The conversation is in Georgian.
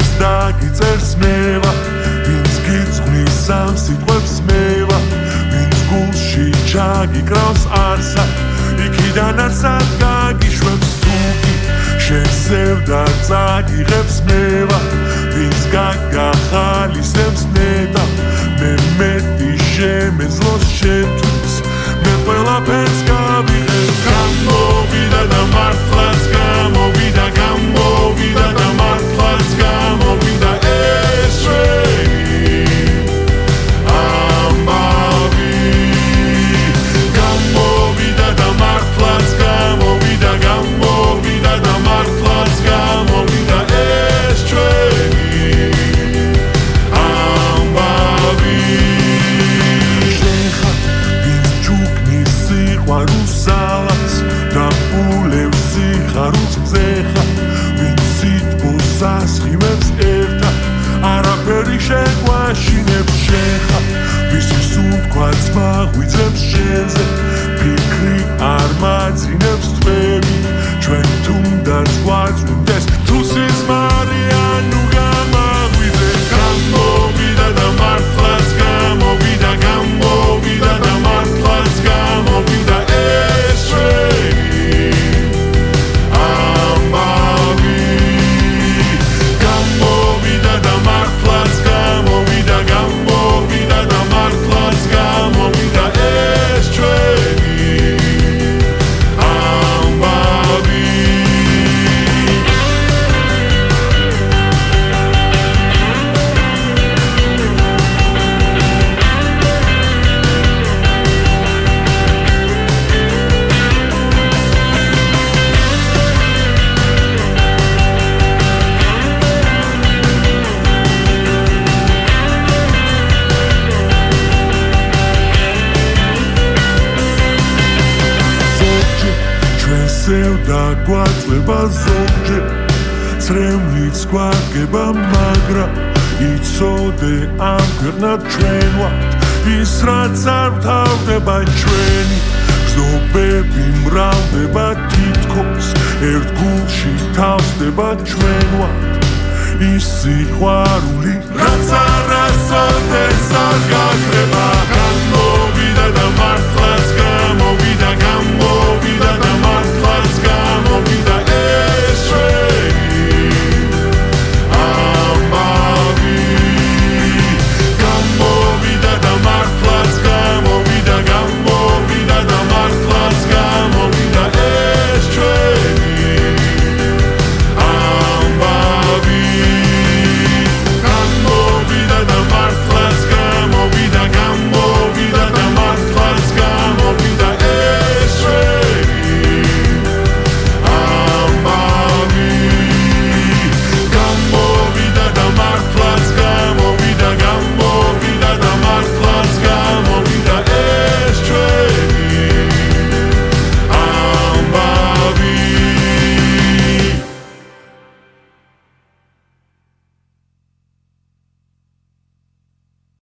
წერს და გიწერს მევა ვინც გიძღვნის ამ სიტყვებს მევა ვინც გულში ჩაგიკრავს არსა იქიდან არსად გაგიშვებს თუკი შენსევ და წაგიღებს მევა ვინც გაგახალისებს ნეტა მე მეტი შემეძლოს შეთვის მე ყველაფერს გავიღებ გამოვიდა და მართლაც გამოვიდა გამოვიდა და მართლაც გამოვიდა ეს ჩვენი ამბავი გამოვიდა და მართლაც გამოვიდა გამოვიდა და მართლაც გამოვიდა ეს ჩვენი ამბავი შეხა ვინც ჩუქნის სიყვარულს და პულებს სიხარულს მზეხა ვინც სიტყვას ასხივებს ერთა არაფერი შეგვაშინებს შეხა ვისი სუნთქვაც მაღვიძებს შენზე ფიქრი არ მაძინებს თვები ჩვენ თუნდაც გვაწვიმდეს თუ სიზმარია ნუ გამაღვიძე გამოვიდა და მართლაც გამოვიდა გამოვიდა და მართლაც გამოვიდა ეს ჩვენი ამბავი გამოვიდა და მართლაც გამოვიდა გამოვიდა და მართლაც გამოვიდა ეს ჩვენი ამბავი და გვაწება ზოგჯერ წრემლიც გვაგება მაგრამ იცოდე ამ ქვეყნად ჩვენ ვართ ის რაც არ ვთავდება ჩვენი გზნობები მრავლდება თითქოს ერთ გულში თავსდება ჩვენ ვართ ის სიყვარული რაც არასოდეს არ გაქრება